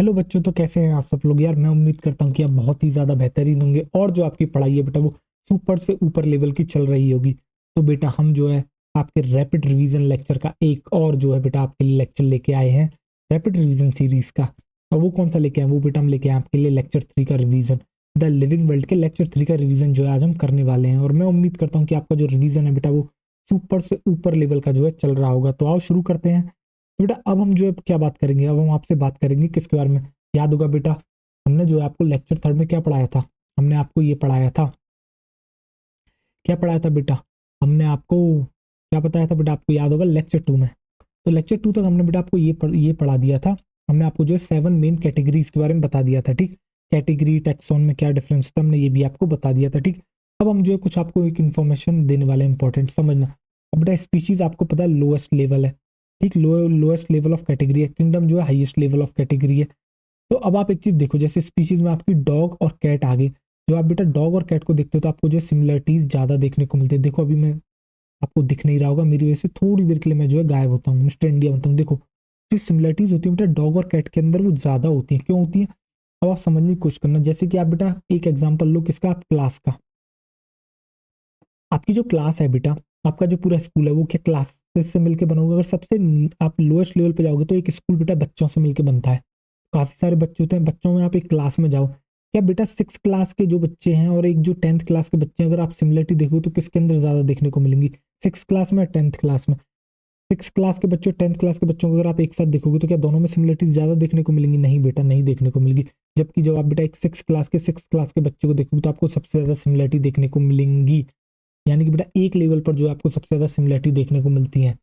Hello बच्चों, तो कैसे हैं आप सब लोग। यार मैं उम्मीद करता हूँ कि आप बहुत ही ज़्यादा बेहतरीन होंगे और जो आपकी पढ़ाई है बेटा वो सुपर से ऊपर लेवल की चल रही होगी। तो बेटा हम जो है आपके रैपिड रिवीजन लेक्चर का एक और जो है बेटा आपके लिए लेक्चर लेके आए हैं, रैपिड रिवीजन सीरीज का। और वो कौन सा लेके आए, वो बेटा हम लेके आए आपके लिए लेक्चर 3 का रिवीजन। द लिविंग वर्ल्ड के लेक्चर 3 का रिवीजन जो है आज हम करने वाले हैं, और मैं उम्मीद करता हूँ कि आपका जो रिवीजन है बेटा वो सुपर से ऊपर लेवल का जो है चल रहा होगा। तो आओ शुरू करते हैं। तो बेटा अब हम जो है क्या बात करेंगे, अब हम आपसे बात करेंगे किसके बारे में। याद होगा बेटा, हमने जो है आपको लेक्चर 3 में क्या पढ़ाया था। हमने आपको ये पढ़ाया था, क्या पढ़ाया था बेटा, हमने आपको क्या बताया था बेटा, आपको याद होगा लेक्चर 2 में। तो लेक्चर 2 तक हमने बेटा आपको ये पढ़ा दिया था। हमने आपको जो है 7 मेन कैटेगरीज के बारे में बता दिया था। ठीक, कैटेगरी टैक्सॉन में क्या डिफरेंस होता है हमने ये भी आपको बता दिया था। ठीक, अब हम जो है कुछ आपको एक इन्फॉर्मेशन देने वाले इंपॉर्टेंट समझना। अब बेटा स्पीशीज आपको पता है लोएस्ट लेवल है। ठीक, लोएस्ट लेवल ऑफ कैटेगरी है, किंगडम जो है हाईएस्ट लेवल ऑफ कैटेगरी है। तो अब आप एक चीज देखो, जैसे स्पीशीज में आपकी डॉग और कैट आ गई। जो आप बेटा डॉग और कैट को देखते हो तो आपको जो सिमिलरिटीज ज्यादा देखने को मिलती है। देखो अभी मैं आपको दिख नहीं रहा होगा, मेरी वजह से थोड़ी देर के लिए मैं जो है गायब होता हूँ, मिस्टर इंडिया बनता हूँ। देखो जो सिमिलरिटीज होती है बेटा डॉग और कैट के अंदर वो ज्यादा होती है। क्यों होती है, अब आप समझने की कोशिश करना। जैसे कि आप बेटा एक एग्जाम्पल लो किसका, आप क्लास का। आपकी जो क्लास है बेटा, आपका जो पूरा स्कूल है वो क्या क्लास से मिलकर बना होगा। अगर सबसे आप लोएस्ट लेवल पे जाओगे तो एक स्कूल बेटा बच्चों से मिलकर बनता है। काफी सारे बच्चे होते हैं, बच्चों में आप एक क्लास में जाओ, क्या बेटा 6 क्लास के जो बच्चे हैं और एक जो 10th क्लास के बच्चे हैं, अगर आप सिमिलरिटी देखो तो किसके अंदर ज्यादा देखने को मिलेंगी, 6 क्लास में 10th क्लास में। 6 क्लास के बच्चों 10th क्लास के बच्चों को अगर आप एक साथ देखोगे तो क्या दोनों में सिमिलरिटीज ज्यादा देखने को मिलेंगी? नहीं बेटा, नहीं देखने को मिलेगी। जबकि जब आप बेटा एक 6 क्लास के बच्चे को देखोगे तो आपको सबसे ज्यादा सिमिलरिटी देखने को मिलेंगी। यानी कि बेटा एक लेवल पर जो है आपको सबसे ज्यादा सिमिलरिटी देखने को मिलती है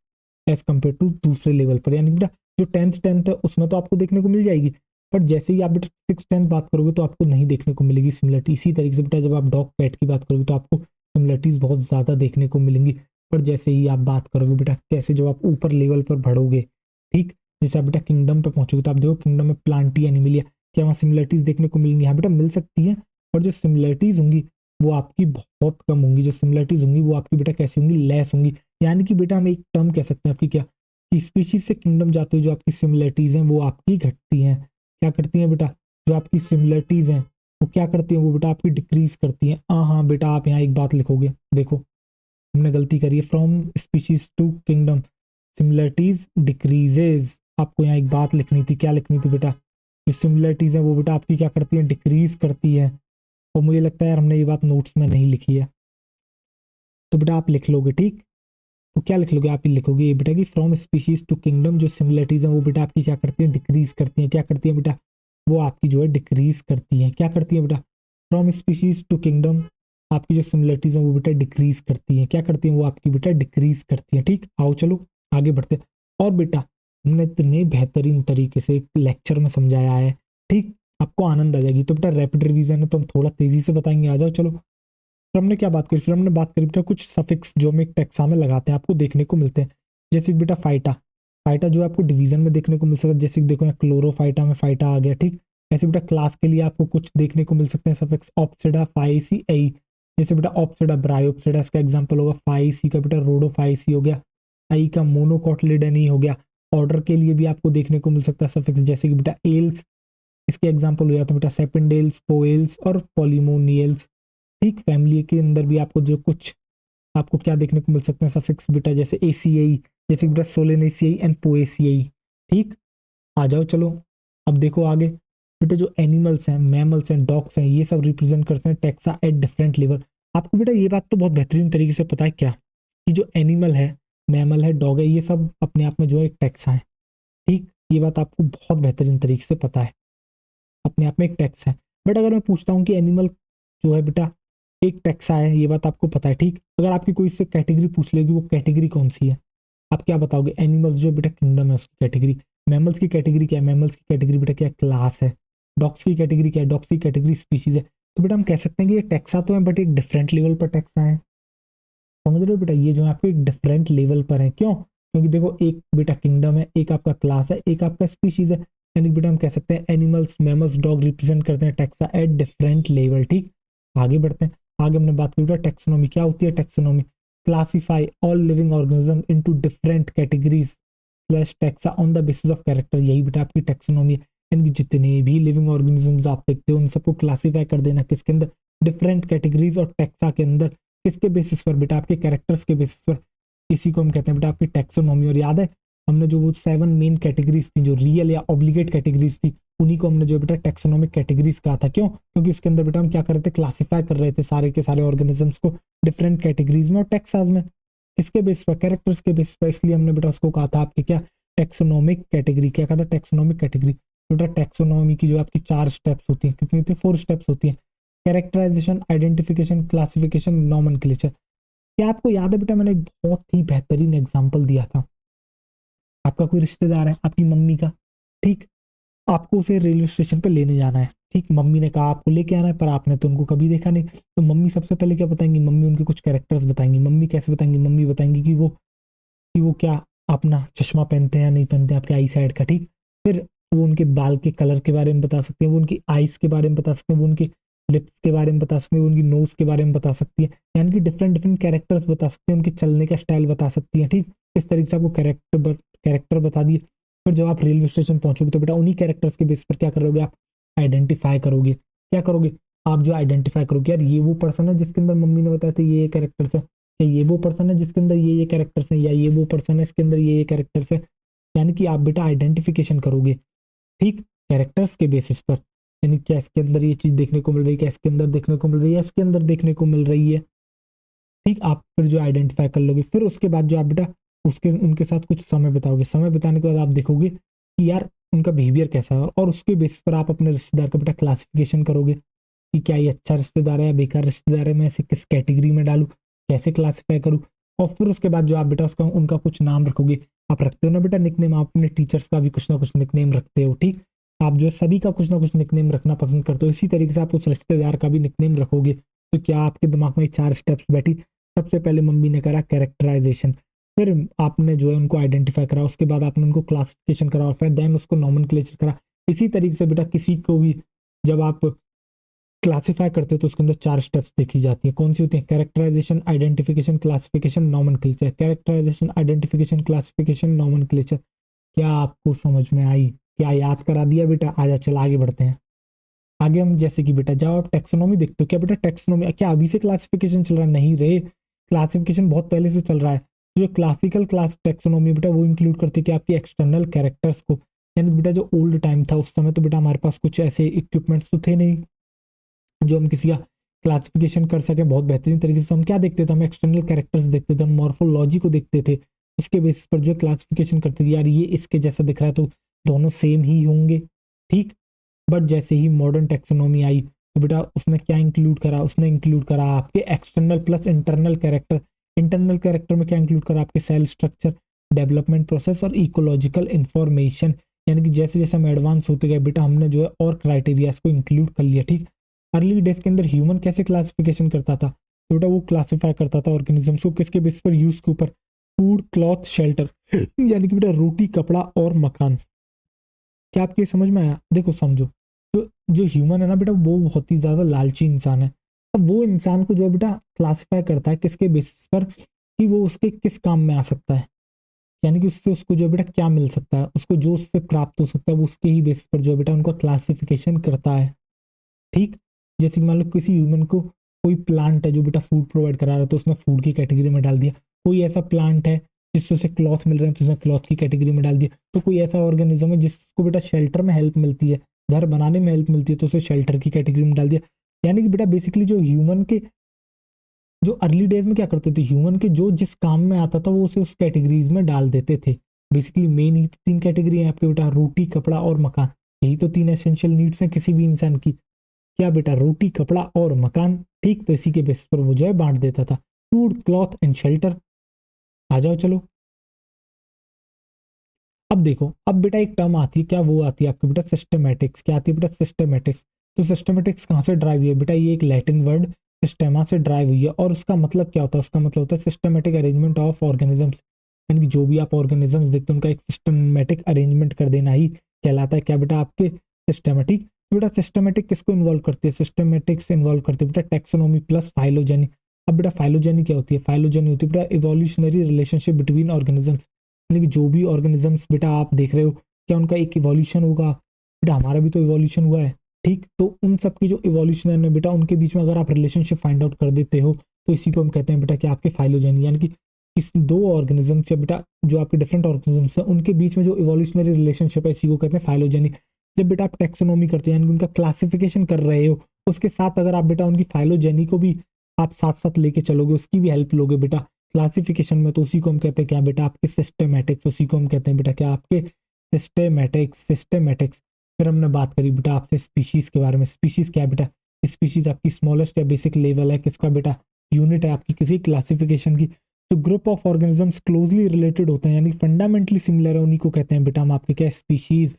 एज कम्पेयर टू दूसरे लेवल पर। यानी कि बेटा जो टेंथ है उसमें तो आपको देखने को मिल जाएगी, पर जैसे ही आप बेटा 6th 10th बात करोगे तो आपको नहीं देखने को मिलेगी सिमिलरिटी। इसी तरीके से बेटा जब आप डॉग पैट की बात करोगे तो आपको सिमिलरिटीज बहुत ज्यादा देखने को मिलेंगी। पर जैसे ही आप बात करोगे बेटा कैसे जब आप ऊपर लेवल पर बढ़ोगे, ठीक, जैसे आप बेटा किंगडम पे पहुंचोगे तो आप देखो किंगडम में प्लांटी एनिमलिया, क्या वहाँ सिमिलरिटीज देखने को मिलेंगी? हाँ बेटा मिल सकती है, पर जो सिमिलरिटीज होंगी वो आपकी बहुत कम होंगी। जो सिमिलरिटीज होंगी वो आपकी बेटा कैसी होंगी, लेस होंगी। यानी कि बेटा हम एक टर्म कह सकते हैं आपकी क्या, कि स्पीशीज से किंगडम जाते हुए जो आपकी सिमिलरिटीज हैं वो आपकी घटती हैं। क्या करती हैं बेटा, जो आपकी सिमिलरिटीज हैं वो क्या करती हैं, वो बेटा आपकी डिक्रीज करती हैं। हाँ बेटा आप यहाँ एक बात लिखोगे, देखो हमने गलती करी है, from species to kingdom similarities decreases. आपको यहाँ एक बात लिखनी थी, क्या लिखनी थी बेटा, जो सिमिलरिटीज है वो बेटा आपकी क्या करती है, डिक्रीज करती है। और मुझे लगता है यार हमने ये बात नोट्स में नहीं लिखी है, तो बेटा आप लिख लोगे। ठीक, तो क्या लिख लोगे, आप ही लिखोगे ये बेटा कि फ्रॉम स्पीशीज टू किंगडम जो सिमिलरिटीज हैं वो बेटा आपकी क्या करती है, डिक्रीज करती हैं। क्या करती है बेटा, वो आपकी जो है डिक्रीज करती हैं। क्या करती है बेटा, फ्रॉम स्पीशीज टू किंगडम आपकी जो सिमिलरिटीज हैं वो बेटा डिक्रीज करती हैं। क्या करती हैं, वो आपकी बेटा डिक्रीज करती हैं। ठीक, आओ चलो आगे बढ़ते हैं। और बेटा हमने इतने बेहतरीन तरीके से एक लेक्चर में समझाया है, ठीक, आपको आनंद आ जाएगी। तो बेटा रैपिड रिवीजन है तो हम थोड़ा तेजी से बताएंगे, आ जाओ चलो। फिर हमने क्या बात करी, फिर हमने बात करी बेटा कुछ सफिक्स जो हम एक टेक्सा में लगाते हैं आपको देखने को मिलते हैं। जैसे कि बेटा फाइटा, फाइटा जो है आपको डिवीजन में देखने को मिल सकता है। जैसे कि देखो यहाँ क्लोरोफाइटा में फाइटा आ गया। ठीक, ऐसे बेटा क्लास के लिए आपको कुछ देखने को मिल सकते हैं सफिक्स, ऑप्सिडा फाइसी आई। जैसे बेटा ऑप्सिडा ब्रायोप्सिडा इसका एग्जाम्पल होगा, फाइसी का बेटा रोडोफाइसी हो गया, आई का मोनोकोटलिडनी हो गया। ऑर्डर के लिए भी आपको देखने को मिल सकता है सफिक्स, जैसे कि बेटा एल्स, इसके एग्जाम्पल हो जाते हैं बेटा सेपेंडेल्स, पोएल्स और पॉलीमोनियल्स। ठीक, फैमिली के अंदर भी आपको जो कुछ आपको क्या देखने को मिल सकते हैं सफिक्स बेटा, जैसे एसीआई, जैसे बेटा सोलेनेसियाई एंड पोएसियाई। ठीक, आ जाओ चलो अब देखो आगे। बेटा जो एनिमल्स हैं, मैमल्स हैं, डॉग्स हैं, ये सब रिप्रेजेंट करते हैं टेक्सा एट डिफरेंट लेवल। आपको बेटा ये बात तो बहुत बेहतरीन तरीके से पता है क्या, कि जो एनिमल है, मैमल है, डॉग है, ये सब अपने आप में जो है एक टेक्सा है। ठीक, ये बात आपको बहुत बेहतरीन तरीके से पता है, अपने आप में एक टैक्स है। बट अगर मैं पूछता हूँ कि एनिमल जो है बेटा एक टैक्सा है, ये बात आपको पता है। ठीक, अगर आपकी कोई इससे कैटेगरी पूछ लेगी, वो कैटेगरी कौन सी है, आप क्या बताओगे? एनिमल्स जो बेटा किंगडम है उसकी कैटेगरी। मैमल्स की कैटेगरी क्या है, मैमल्स की कैटेगरी बेटा क्या है, क्लास है। डॉग्स की कैटेगरी क्या है, डॉग्स की कैटेगरी स्पीशीज है। तो बेटा हम कह सकते हैं कि ये टैक्सा तो है बट एक डिफरेंट लेवल पर टैक्सा है। समझ रहे हो बेटा, ये जो है आपके एक डिफरेंट लेवल पर है। क्यों, क्योंकि देखो एक बेटा किंगडम है, एक आपका क्लास है, एक आपका स्पीशीज है। यानी बेटा हम कह सकते हैं एनिमल्स, मैमल्स, डॉग रिप्रेजेंट करते हैं टैक्सा एट डिफरेंट लेवल। ठीक, आगे बढ़ते हैं। आगे हमने बात की बेटा टेक्सोनॉमी, क्या होती है taxonomy, classify all living organism into different categories slash taxa on the basis of character. यही बेटा आपकी टेक्सोनॉमी है। यानी कि जितने भी लिविंग ऑर्गेनिजम्स आप देखते हो उन सबको क्लासीफाई कर देना किसके अंदर, डिफरेंट कैटेगरीज और टैक्सा के अंदर। किसके बेसिस पर बेटा, आपके कैरेक्टर्स के बेसिस पर। इसी को हम कहते हैं बेटा आपकी टैक्सोनॉमी। और याद है हमने जो वो 7 मेन कैटेगरीज थी जो रियल या ऑब्लिगेट कैटेगरीज थी, उन्हीं को हमने जो बेटा टैक्सोनॉमिक कैटेगरीज कहा था। क्यों? क्योंकि इसके अंदर बेटा हम क्या कर रहे थे, क्लासीफाई कर रहे थे सारे के सारे ऑर्गेनिजम्स को डिफरेंट कैटेगरीज में और टैक्सास में। किसके बेस पर, कैरेक्टर्स के बेस पर। इसलिए हमने बेटा उसको कहा था आपकी क्या, टैक्सोनॉमिक कैटेगरी। क्या कहा था, टैक्सोनॉमिक कैटेगरी। बेटा टैक्सोनॉमी की जो आपकी 4 स्टेप्स होती हैं, कितनी होती है, 4 स्टेप्स होती हैं। Characterisation, identification, classification, nomenclature. क्या आपको याद है बेटा मैंने एक बहुत ही बेहतरीन एग्जांपल दिया था। आपका कोई रिश्तेदार है, आपकी मम्मी का, ठीक, आपको उसे रेलवे स्टेशन पे लेने जाना है, ठीक, मम्मी ने कहा आपको लेके आना है, पर आपने तो उनको कभी देखा नहीं। तो मम्मी सबसे पहले क्या बताएंगी, मम्मी उनके कुछ कैरेक्टर्स बताएंगी। मम्मी कैसे बताएंगी, मम्मी बताएंगी कि वो क्या अपना चश्मा पहनते हैं या नहीं पहनते, आपके आई साइड का, ठीक। फिर वो उनके बाल के कलर के बारे में बता सकते हैं, वो उनकी आईज के बारे में बता सकते हैं, वो उनके लिप्स के बारे में बता सकते हैं, वो उनकी नोज के बारे में बता सकती है। यानी कि डिफरेंट डिफरेंट कैरेक्टर्स बता सकते हैं, उनके चलने का स्टाइल बता सकती है, ठीक। इस तरीके से आपको कैरेक्टर बता दिए। फिर जब आप रेलवे स्टेशन पहुंचोगे तो बेटा उन्हीं कैरेक्टर्स के बेस पर क्या करोगे, आप आइडेंटिफाई करोगे। क्या करोगे, आप जो आइडेंटिफाई करोगे, यार ये वो पर्सन है जिसके अंदर मम्मी ने बताया था ये कैरेक्टर्स है, या ये वो पर्सन है जिसके अंदर ये कैरेक्टर्स हैं, या ये वो पर्सन है इसके अंदर ये कैरेक्टर्स है। यानी कि आप बेटा आइडेंटिफिकेशन करोगे, ठीक, कैरेक्टर्स के बेसिस पर। यानी क्या इसके अंदर ये चीज देखने को मिल रही है, क्या इसके अंदर देखने को मिल रही है, इसके अंदर देखने को मिल रही है, ठीक। आप फिर जो आइडेंटिफाई कर लोगे, फिर उसके बाद जो आप बेटा उसके उनके साथ कुछ समय बिताओगे। समय बिताने के बाद आप देखोगे कि यार उनका बिहेवियर कैसा है, और उसके बेसिस पर आप अपने रिश्तेदार का बेटा क्लासिफिकेशन करोगे कि क्या ये अच्छा रिश्तेदार है या बेकार रिश्तेदार है, मैं इसे किस कैटेगरी में डालूं, कैसे क्लासीफाई करूं। और फिर उसके बाद जो आप बेटा उसका उनका कुछ नाम रखोगे। आप रखते हो ना बेटा निकनेम, आप अपने टीचर्स का भी कुछ ना कुछ निकनेम रखते हो, ठीक। आप जो सभी का कुछ ना कुछ निकनेम रखना पसंद करते हो, इसी तरीके से आप उस रिश्तेदार का भी निकनेम रखोगे। तो क्या आपके दिमाग में 4 स्टेप्स बैठी। सबसे पहले मम्मी ने करा कैरेक्टराइजेशन, फिर आपने जो है उनको आइडेंटिफाई करा, उसके बाद आपने उनको क्लासिफिकेशन करा, और फिर देन उसको नॉमेनक्लेचर करा। इसी तरीके से बेटा किसी को भी जब आप क्लासिफाई करते हो तो उसके अंदर 4 स्टेप्स देखी जाती है। कौन सी होती है, characterisation, identification, classification, nomenclature. Characterisation, identification, classification, nomenclature. क्या आपको समझ में आई, क्या याद करा दिया बेटा? आजा चल आगे बढ़ते हैं। आगे हम जैसे कि बेटा जब आप टैक्सोनॉमी देखते हो, क्या बेटा टैक्सोनॉमी क्या अभी से क्लासिफिकेशन चल रहा है? नहीं रे, क्लासिफिकेशन बहुत पहले से चल रहा है। जो क्लासिकल क्लास टैक्सोनॉमी बेटा वो इंक्लूड करती है कि आपकी एक्सटर्नल कैरेक्टर्स को। यानी बेटा जो ओल्ड टाइम था उस समय तो बेटा हमारे पास कुछ ऐसे इक्विपमेंट्स तो थे नहीं जो हम किसी का क्लासिफिकेशन कर सके बहुत बेहतरीन तरीके से। हम क्या देखते थे, हम एक्सटर्नल कैरेक्टर्स देखते थे, हम मॉर्फोलॉजी को देखते थे, उसके बेसिस पर जो क्लासिफिकेशन करते थे, यार ये इसके जैसा दिख रहा है तो दोनों सेम ही होंगे, ठीक। बट जैसे ही मॉडर्न टेक्सोनॉमी आई तो बेटा उसने क्या इंक्लूड करा, उसने इंक्लूड करा आपके external plus internal character. Internal character में क्या इंक्लूड करा, आपके सेल स्ट्रक्चर, डेवलपमेंट प्रोसेस और इकोलॉजिकल इंफॉर्मेशन। यानी कि जैसे जैसे हम एडवांस होते गए बेटा हमने जो है और क्राइटेरियाज को इंक्लूड कर लिया, ठीक। अर्ली डेज के अंदर ह्यूमन कैसे क्लासिफिकेशन करता था, तो बेटा वो क्लासिफाई करता था ऑर्गेनिजम्स को किसके बेस पर, यूज के ऊपर, फूड, क्लॉथ, शेल्टर। यानी कि बेटा रोटी, कपड़ा और मकान। क्या आपके समझ में आया? देखो समझो, तो जो ह्यूमन है ना बेटा वो बहुत ही ज्यादा लालची इंसान है। अब वो इंसान को जो है बेटा क्लासिफाई करता है किसके बेसिस पर, कि वो उसके किस काम में आ सकता है। यानी कि उससे उसको जो है बेटा क्या मिल सकता है, उसको जो उससे प्राप्त हो सकता है वो उसके ही बेसिस पर जो है बेटा उनका क्लासिफिकेशन करता है, ठीक। जैसे कि मान लो किसी ह्यूमन को कोई प्लांट है जो बेटा फूड प्रोवाइड करा रहा है तो उसने फूड की कैटेगरी में डाल दिया। कोई ऐसा प्लांट है जिससे उसे क्लॉथ मिल रहे हैं तो उसने क्लॉथ की कैटेगरी में डाल दिया। तो कोई ऐसा ऑर्गेनिज्म है जिसको बेटा शेल्टर में हेल्प मिलती है, घर बनाने में हेल्प मिलती है, तो उसे शेल्टर की कैटेगरी में डाल दिया। यानी कि बेटा बेसिकली जो ह्यूमन के जो अर्ली डेज में क्या करते थे, ह्यूमन के जो जिस काम में आता था वो उसे उस कैटेगरीज में डाल देते थे। बेसिकली मेन ही 3 कैटेगरी है आपके बेटा, रोटी, कपड़ा और मकान। यही तो 3 एसेंशियल नीड्स हैं किसी भी इंसान की। क्या बेटा, रोटी, कपड़ा और मकान, ठीक। तो इसी के बेसिस पर वो जो है बांट देता था, फूड, क्लॉथ एंड शेल्टर। आ जाओ चलो। अब देखो, अब बेटा एक टर्म आती है, क्या वो आती है आपके बेटा सिस्टमेटिक्स। क्या आती है बेटा, सिस्टमेटिक्स। तो सिस्टमेटिक्स कहाँ से ड्राइव हुई है बेटा, ये एक लैटिन वर्ड सिस्टेमा से ड्राइव हुई है। और उसका मतलब क्या होता है, उसका मतलब होता है सिस्टमेटिक अरेंजमेंट ऑफ ऑर्गेनिजम्स। यानी कि जो भी आप ऑर्गेनिजम्स देखते हैं उनका एक सिस्टमेटिक अरेंजमेंट कर देना ही कहलाता है क्या बेटा, आपके सिस्टमेटिक। बेटा सिस्टमेटिक किसको इन्वॉल्व करती है, सिस्टमेटिक्स इन्वॉल्व करती है बेटा टेक्सोनॉमी प्लस फाइलोजेनी। अब बेटा फाइलोजेनी क्या होती है, फाइलोजेनी होती है बेटा इवोल्यूशनरी रिलेशनशिप बिटवीन ऑर्गेनिजम्स। यानी कि जो भी ऑर्गेनिजम्स बेटा आप देख रहे हो क्या उनका एक इवोल्यूशन होगा, बेटा हमारा भी तो इवोल्यूशन हुआ है, ठीक। तो उन सब की जो इवोल्यूशन है बेटा, उनके बीच में अगर आप रिलेशनशिप फाइंड आउट कर देते हो तो इसी को हम कहते हैं बेटा कि आपके फाइलोजेनी, यानी कि इस दो ऑर्गेनिजम्स या बेटा जो आपके डिफरेंट ऑर्गेनिजम्स हैं उनके बीच में जो इवोल्यूशनरी रिलेशनशिप है इसी को कहते हैं फाइलोजेनी। जब बेटा आप टेक्सोनोमी करते हो यानी कि उनका क्लासिफिकेशन कर रहे हो, उसके साथ अगर आप बेटा उनकी फाइलोजेनी को भी आप साथ साथ लेके चलोगे, उसकी भी हेल्प लोगे बेटा क्लासिफिकेशन में, तो उसी को हम कहते हैं क्या बेटा आपके सिस्टेमेटिक्स, उसी को हम कहते हैं बेटा क्या आपके सिस्टेमेटिक्स। फिर हमने बात करी बेटा आपसे स्पीशीज के बारे में। स्पीशीज क्या है बेटा, स्पीशीज आपकी स्मॉलेस्ट या बेसिक लेवल है किसका बेटा, यूनिट है आपकी किसी क्लासिफिकेशन की। तो group of organisms closely related होते हैं यानी फंडामेंटली सिमिलर है, उन्हीं को कहते हैं बेटा हम आपके क्या स्पीशीज।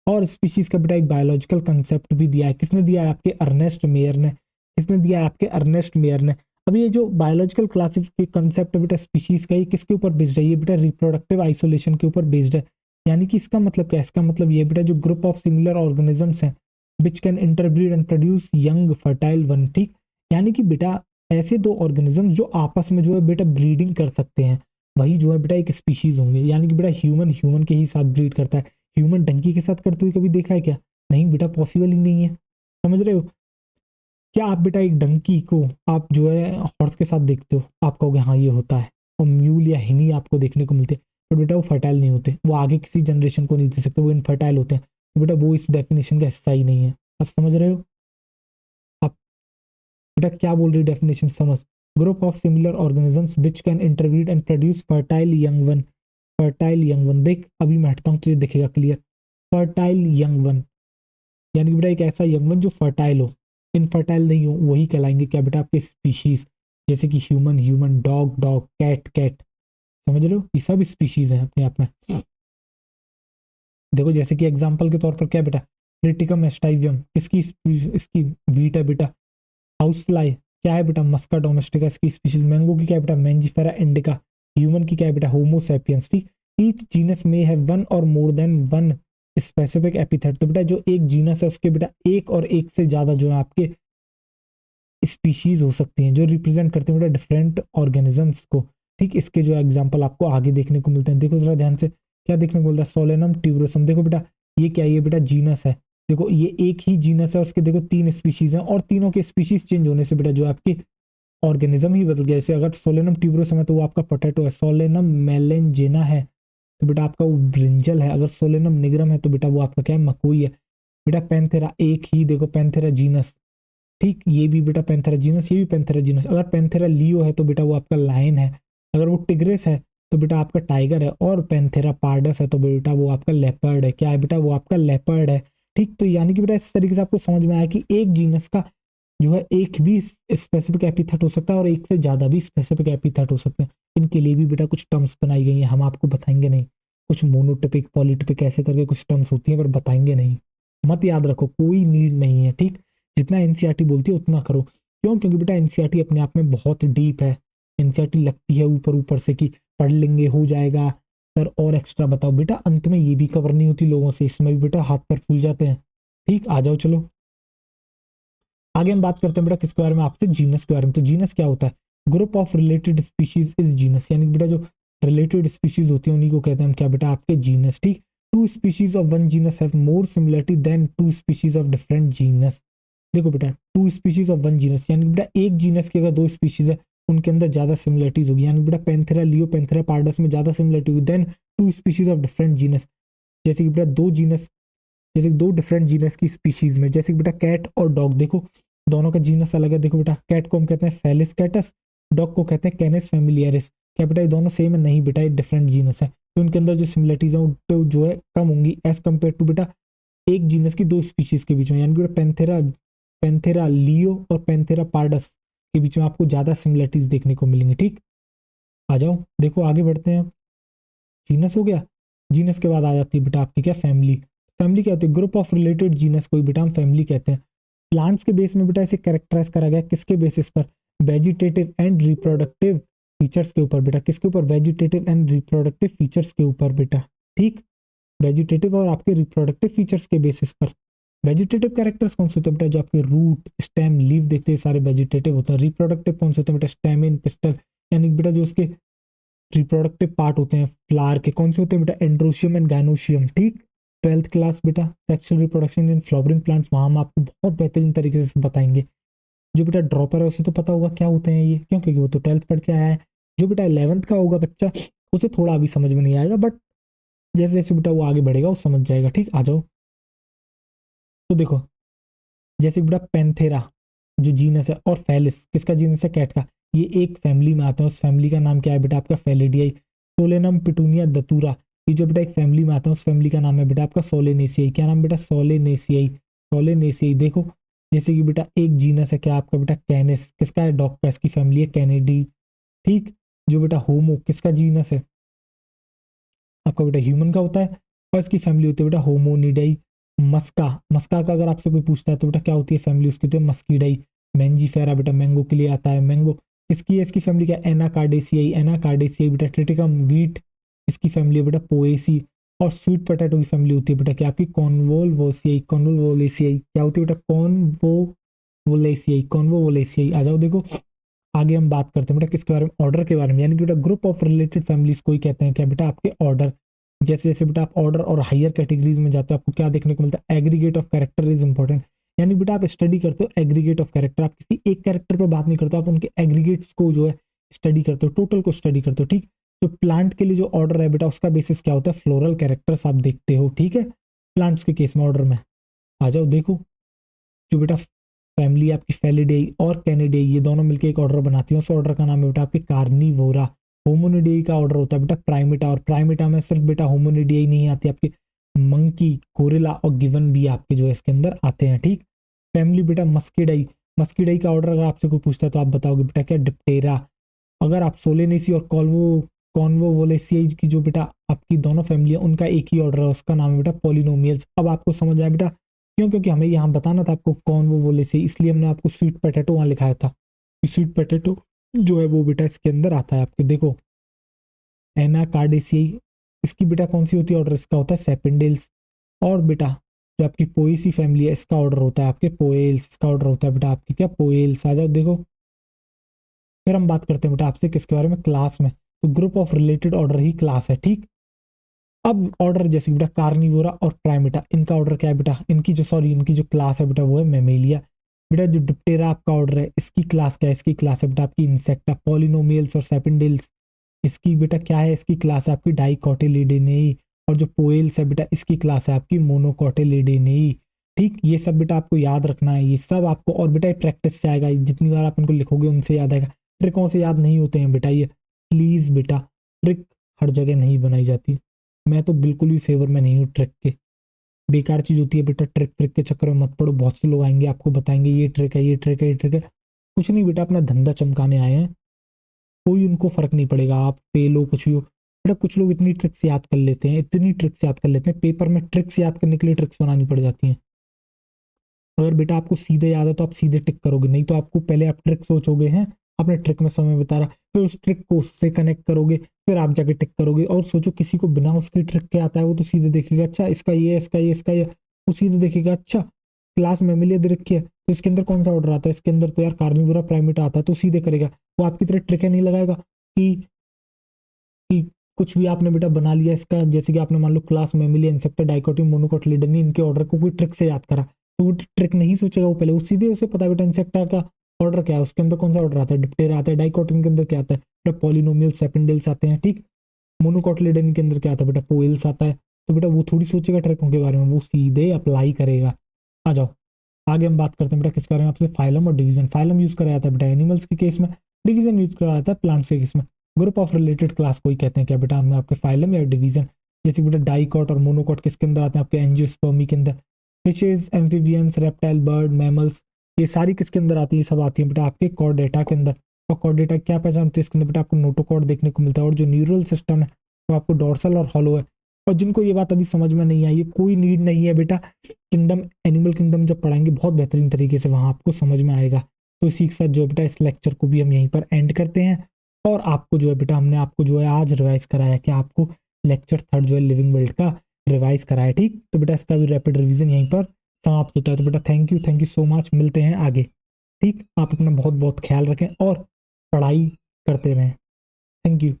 और स्पीशीज का बेटा एक बायोलॉजिकल कंसेप्ट भी दिया है, किसने दिया है आपके अर्नेस्ट मेयर ने, किसने दिया है आपके अर्नेस्ट मेयर ने। अब ये जो बायोलॉजिकल क्लासिफिकेशन कंसेप्ट है बेटा स्पीशीज का, ये किसके ऊपर बेस्ड है, ये बेटा रिप्रोडक्टिव आइसोलेशन के ऊपर बेस्ड है। यानी कि इसका मतलब क्या है, इसका मतलब ये बेटा जो ग्रुप ऑफ सिमिलर ऑर्गेनिजम्स हैं which can interbreed and produce young fertile one, ठीक। यानी कि बेटा ऐसे दो ऑर्गेनिज्म जो आपस में जो है बेटा ब्रीडिंग कर सकते हैं, वही जो है बेटा एक स्पीशीज होंगे। यानी कि बेटा ह्यूमन ह्यूमन के ही साथ ब्रीड करता है, ह्यूमन डंकी के साथ करते हुए कभी देखा है क्या, नहीं बेटा पॉसिबल ही नहीं है, समझ रहे हो। क्या आप बेटा एक डंकी को आप जो है हॉर्स के साथ देखते हो, आप कहोगे हाँ ये होता है, और म्यूल या हिनी आपको देखने को मिलते हैं, तो बेटा वो फर्टाइल नहीं होते, वो आगे किसी जनरेशन को नहीं दे सकते, वो इनफर्टाइल होते हैं, तो बेटा वो इस डेफिनेशन का हिस्सा ही नहीं है। आप समझ रहे हो, आप बेटा क्या बोल रही डेफिनेशन समझ। Group of similar organisms which can interbreed and produce fertile young one. Fertile young one, देख अभी मैं हटता हूँ तुझे दिखेगा क्लियर। फर्टाइल यंग वन यानी कि बेटा एक ऐसा यंग वन जो फर्टाइल हो, इनफर्टाइल नहीं हो, वही कहलाएंगे क्या बेटा आपके स्पीशीज। जैसे कि human human, dog dog, cat cat, समझ रहे हो, ये सब स्पीशीज हैं अपने आप में। देखो जैसे कि एग्जांपल के तौर पर क्या बेटा, ट्रिटिकम एस्टाइवियम किसकी इसकी बीट है बेटा, हाउस फ्लाई क्या है बेटा, मस्का डोमेस्टिका इसकी स्पीशीज। मैंगो की क्या है बेटा, मैंजिफेरा इंडिका। ह्यूमन की क्या है बेटा, होमो सैपियंस, ठीक। ईच जीनस में है वन और more than one specific epithet, तो बेटा जो एक जीनस है उसके बेटा एक और एक से ज्यादा जो है आपके स्पीशीज हो सकती हैं जो रिप्रेजेंट करते हैं बेटा डिफरेंट ऑर्गेनिजम्स को, ठीक। इसके जो एग्जांपल आपको आगे देखने को मिलते हैं, देखो जरा ध्यान से क्या देखने को मिलता है, सोलेनम ट्यूबरोसम। देखो बेटा ये क्या है, ये बेटा जीनस है, देखो ये एक ही जीनस है, उसके देखो तीन स्पीशीज हैं, और तीनों के स्पीशीज चेंज होने से बेटा जो आपकी ऑर्गेनिज्म ही बदल गया। जैसे अगर सोलेनम ट्यूबरोसम है तो वो आपका पोटैटो है, सोलेनम मेलेंजेना है तो बेटा आपका वो ब्रिंजल है, अगर सोलेनम निग्रम है तो बेटा वो आपका क्या है, मकोई है। बेटा पैंथेरा एक ही देखो, पैंथेरा जीनस, ठीक। ये भी बेटा पैंथेरा जीनस, ये भी पैंथेरा जीनस। अगर पैंथेरा लियो है तो बेटा वो आपका लायन है, अगर वो टिग्रेस है तो बेटा आपका टाइगर है, और पैंथेरा पार्डस है तो बेटा वो आपका लेपर्ड है, क्या है बेटा वो आपका लेपर्ड है, ठीक। तो यानी कि बेटा इस तरीके से आपको समझ में आया कि एक जीनस का जो है एक भी स्पेसिफिक एपिथेट हो सकता है और एक से ज्यादा भी स्पेसिफिक एपिथेट हो सकते हैं। इनके लिए भी बेटा कुछ टर्म्स बनाई गई हैं, हम आपको बताएंगे नहीं, कुछ मोनोटिपिक पॉलीटिपिक ऐसे करके कुछ टर्म्स होती हैं पर बताएंगे नहीं, मत याद रखो, कोई नीड नहीं है, ठीक। जितना एनसीईआरटी बोलती है उतना करो, क्यों, क्योंकि बेटा एनसीईआरटी अपने आप में बहुत डीप है। एनसीईआरटी लगती है ऊपर ऊपर से कि पढ़ लेंगे हो जाएगा सर, और एक्स्ट्रा बताओ, बेटा अंत में ये भी कवर नहीं होती लोगों से, इसमें भी बेटा हाथ पैर फूल जाते हैं, ठीक। आ जाओ चलो आगे हम बात करते हैं बेटा किसके बारे में, आपसे जीनस के बारे में। तो जीनस क्या होता है, group of related species is genus, यानी बेटा जो रिलेटेड स्पीशीज होती है उन्हीं को कहते हैं हम क्या बेटा आपके जीनस, ठीक। Two species of one genus have more similarity than two species of different genus. देखो बेटा two species of one genus यानी बेटा एक जीनस की अगर दो स्पीशीज है उनके अंदर ज्यादा सिमिलरिटीज होगी, यानी बेटा पैंथेरा लियो पैंथेरा पार्डस में ज्यादा सिमिलरिटी होगी than two species of different genus. जैसे कि बेटा दो जीनस, जैसे दो डिफरेंट जीनस की स्पीशीज में, जैसे कि बेटा कैट और डॉग, देखो दोनों का जीनस अलग है। देखो बेटा कैट को हम कहते हैं फेलिस कैटस, डॉग को कहते हैं कैनिस फैमिलियरिस। क्या बेटा ये दोनों सेम है, नहीं बेटा ये डिफरेंट जीनस है, तो उनके अंदर जो सिमिलरिटीज है तो जो है कम होंगी एज कम्पेयर टू बेटा एक जीनस की दो स्पीशीज के बीच में, यानी कि बेटा पैंथेरा पैंथेरा लियो और पैंथेरा पार्डस के बीच में आपको ज्यादा सिमिलरिटीज देखने को मिलेंगी, ठीक। आ जाओ देखो आगे बढ़ते हैं। जीनस हो गया, जीनस के बाद आ जाती है बेटा आपकी क्या फैमिली। फैमिली क्या होती है, ग्रुप ऑफ रिलेटेड जीनस को बेटा हम फैमिली कहते हैं। प्लांट्स के बेस में बेटा इसे कैरेक्टराइज करा गया किसके बेसिस पर, वेजिटेटिव एंड रिप्रोडक्टिव फीचर्स के ऊपर बेटा, किसके ऊपर, वेजिटेटिव एंड रिप्रोडक्टिव फीचर्स के ऊपर बेटा, ठीक। वेजिटेटिव और आपके रिप्रोडक्टिव फीचर्स के बेसिस पर। वेजिटेटिव कैरेक्टर्स कौन से होते हैं बेटा, जो आपके रूट स्टेम लीव देखते हैं सारे वेजिटेटिव होते हैं। रिप्रोडक्टिव कौन से होते हैं बेटा, स्टेमिन पिस्टल, यानी बेटा जो उसके रिप्रोडक्टिव पार्ट होते हैं फ्लावर के कौन से होते हैं बेटा, एंड्रोशियम एंड गाइनोशियम, ठीक। 12th क्लास बेटा sexual reproduction in flowering plants, वहाँ हम आपको बहुत बेहतरीन तरीके से बताएंगे। जो बेटा ड्रॉपर है उसे तो पता होगा क्या होते हैं ये, क्यों, क्योंकि वो तो 12th पढ़ के आया है। जो बेटा 11th का होगा बच्चा उसे थोड़ा अभी समझ में नहीं आएगा, बट जैसे जैसे बेटा वो आगे बढ़ेगा वो समझ जाएगा। ठीक, आ जाओ। तो देखो, जैसे बेटा पेंथेरा जो जीनस है, और फेलिस किसका जीनस है, कैट का, ये एक फैमिली में आते हैं। उस फैमिली का नाम क्या है बेटा आपका, फेलिडियाई। सोलेनम पिटूनिया दतूरा, ये जो बेटा एक फैमिली में आते हैं उस फैमिली का नाम है बेटा आपका सोलेनेसियाई। क्या नाम बेटा, सोलेनेसियाई, सोलेनेसियाई। देखो, जैसे कि बेटा एक जीनस है क्या आपका बेटा, कैनिस, किसका है, डॉग का, इसकी फैमिली है कैनेडी। ठीक, जो बेटा होमो किसका जीनस है आपका बेटा, ह्यूमन का होता है, और इसकी फैमिली होती है बेटा होमोनिडाई। मस्का, मस्का का अगर आपसे कोई पूछता है तो बेटा क्या होती है फैमिली, उसकी होती है मस्कीडाई। मैंजीफेरा बेटा मैंगो के लिए आता है, मैंगो। इसकी है, इसकी फैमिली क्या, एनाकार्डेसियाई, एनाकार्डेसियाई बेटा। ट्रिटिकम व्हीट, इसकी फैमिली है बेटा पोएसी। और स्वीट पोटैटो की फैमिली होती है बेटा क्या आपकी, कॉन्वोल्वोसियाई, कॉन्वोल्वोलेसियाई। क्या होती है बेटा, कॉन्वोवोलेसियाई, कॉन्वोवोलेसियाई। आ जाओ, देखो आगे हम बात करते हैं बेटा किसके बारे में, ऑर्डर के बारे में, यानी कि बेटा ग्रुप ऑफ रिलेटेड फैमिलीज को ही कहते हैं क्या बेटा आपके ऑर्डर। जैसे जैसे बेटा आप ऑर्डर और हायर कैटेगरीज में जाते हो आपको क्या देखने को मिलता है, aggregate of character is important. यानी बेटा आप स्टडी करते हो एग्रीगेट ऑफ कैरेक्टर, आप किसी एक कैरेक्टर पर बात नहीं करते, आप उनके एग्रीगेट्स को जो है स्टडी करते हो, टोटल को स्टडी करते हो। ठीक, तो प्लांट के लिए जो ऑर्डर है बेटा उसका बेसिस क्या होता है, फ्लोरल कैरेक्टर्स आप देखते हो। ठीक है, प्लांट्स के केस में ऑर्डर में। आ जाओ, देखो जो बेटा फैमिली आपकी फेलिडेई और कैनिडेई ये दोनों मिलकर एक ऑर्डर बनाती हैं, उस ऑर्डर का नाम है बेटा आपकी कार्निवोरा। होमोनिडेई का ऑर्डर होता है बेटा प्राइमेटा, और प्राइमेटा में सिर्फ बेटा होमोनिडेई नहीं आती, आपके मंकी, गोरिल्ला और गिवन भी आपके जो है इसके अंदर आते हैं। ठीक, फैमिली बेटा मस्किडाई, मस्किडाई का ऑर्डर अगर आपसे कोई पूछता है तो आप बताओगे बेटा क्या, डिप्टेरा। अगर आप सोलेनेसी और कॉन्वोवोलेसियाई की जो बेटा आपकी दोनों फैमिली है उनका एक ही ऑर्डर है, उसका नाम है बेटा पॉलिनोमियल्स। अब आपको समझ आया बेटा क्यों, क्योंकि हमें यहाँ बताना था आपको कॉन्वोवोलेसियाई, इसलिए हमने आपको स्वीट पोटैटो वहाँ लिखाया था। स्वीट पोटैटो जो है वो बेटा इसके अंदर आता है आपके। देखो एनाकार्डेसियाई, इसकी बेटा कौन सी होती है ऑर्डर, इसका होता है सेपेंडेल्स। और बेटा जो आपकी पोएसी फैमिली है इसका ऑर्डर होता है आपके पोएल्स, इसका ऑर्डर होता है बेटा आपके क्या, पोएल्स। आ जाओ, देखो फिर हम बात करते हैं बेटा आपसे किसके बारे में, क्लास में। तो group of related order he class है। ठीक, अब ऑर्डर जैसे बेटा कार्निवोरा और प्राइमेटा, इनका ऑर्डर क्या है बेटा, इनकी जो क्लास है बेटा वो है मेमेलिया। बेटा जो डिप्टेरा आपका ऑर्डर है इसकी क्लास क्या है, इसकी क्लास है बेटा आपकी इंसेक्टा। पॉलिनोमियल्स और सेपेंडेल्स इसकी बेटा क्या है, इसकी क्लास है आपकी डाइकोटिलिडेनेई। और जो पोएल्स है बेटा इसकी क्लास है आपकी मोनोकोटिलिडेनेई। ठीक, ये सब बेटा आपको याद रखना है, ये सब आपको, और बेटा प्रैक्टिस से आएगा, जितनी बार आप इनको लिखोगे उनसे याद आएगा। ट्रिकों से याद नहीं होते हैं बेटा ये, प्लीज बेटा ट्रिक हर जगह नहीं बनाई जाती। मैं तो बिल्कुल भी फेवर में नहीं हूँ ट्रिक के, बेकार चीज होती है बेटा, ट्रिक ट्रिक के चक्कर में मत पड़ो। बहुत से लोग आएंगे आपको बताएंगे ये ट्रिक है, ये ट्रिक है, ये ट्रिक है। कुछ नहीं बेटा, अपना धंधा चमकाने आए हैं, कोई उनको फर्क नहीं पड़ेगा, आप फेल हो कुछ भी हो। बेटा कुछ लोग इतनी ट्रिक्स याद कर लेते हैं, इतनी ट्रिक्स याद कर लेते हैं, पेपर में ट्रिक्स याद करने के लिए ट्रिक्स बनानी पड़ जाती हैं। अगर बेटा आपको सीधे याद है तो आप सीधे टिक करोगे, नहीं तो आपको पहले आप ट्रिक सोचोगे हैं, आपने ट्रिक में समय बता रहा, फिर उस ट्रिक को उससे कनेक्ट करोगे, फिर आप जाके टिक करोगे। और सोचो किसी को बिना उसकी ट्रिक के आता है, वो तो सीधे देखेगा अच्छा इसका ये, इसका ये, इसका ये, वो सीधे देखेगा अच्छा क्लास में मिलिए दे रखी है तो इसके अंदर कौन सा ऑर्डर आता है, इसके अंदर तो यार कार्निवोरा प्राइमेटा आता है, तो सीधे करेगा। वो आपकी तरह ट्रिक नहीं लगाएगा कि कुछ भी आपने बेटा बना लिया इसका, जैसे कि आपने मान लो क्लास मेमिली इंसेक्टा डाइकोटिम मोनोकोटिलिडनी इनके ऑर्डर को कोई ट्रिक से याद करा, तो वो ट्रिक नहीं सोचेगा, वो पहले वो सीधे उसे पता है बेटा इंसेक्टा का ऑर्डर क्या है, उसके अंदर कौन सा ऑर्डर आता है, डिप्टेरा आता है। डाइकोटिम के अंदर क्या आता है बेटा, पॉलिनोमियल सेपेंडेल्स आते हैं। ठीक, मोनोकोटिलिडनी के अंदर क्या आता है बेटा, पोएल्स आता है। तो बेटा वो थोड़ी सोचेगा ट्रिकों के बारे में, वो सीधे अप्लाई करेगा। आ जाओ आगे हम बात करते हैं बेटा किसके बारे में आपसे, फाइलम और डिवीजन। फाइलम यूज करा जाता है बेटा एनिमल्स के केस में, डिवीजन यूज करा जाता है प्लांट्स के केस में। ग्रुप ऑफ रिलेटेड क्लास को ही कहते हैं क्या बेटा हमें आपके फाइलम या डिवीजन। जैसे बेटा डाइकॉट और मोनोकॉट किसके अंदर आते हैं आपके एंजियोस्पर्मी के अंदर। Fishes, amphibians, reptile, bird, mammals ये सारी किसके अंदर आती है, सब आती है बेटा आपके कॉर्डेटा के अंदर। और कॉर्डेटा क्या पहचान होती है, इसके अंदर बेटा आपको नोटोकॉर्ड देखने को मिलता है, और जो न्यूरल सिस्टम है वो आपको डोर्सल और हॉलो है। और जिनको ये बात अभी समझ में नहीं आई है कोई नीड नहीं है बेटा, किंगडम एनिमल किंगडम जब पढ़ाएंगे बहुत बेहतरीन तरीके से वहां आपको समझ में आएगा। तो इसी के साथ जो है बेटा इस लेक्चर को भी हम यहीं पर एंड करते हैं। और आपको जो है बेटा हमने आपको जो है आज रिवाइज कराया कि आपको लेक्चर थर्ड जो है लिविंग वर्ल्ड का रिवाइज कराया। ठीक, तो बेटा इसका भी रैपिड रिवीजन यहीं पर समाप्त होता है। तो बेटा थैंक यू सो मच, मिलते हैं आगे। ठीक, आप अपना बहुत बहुत ख्याल रखें और पढ़ाई करते रहें। Thank you.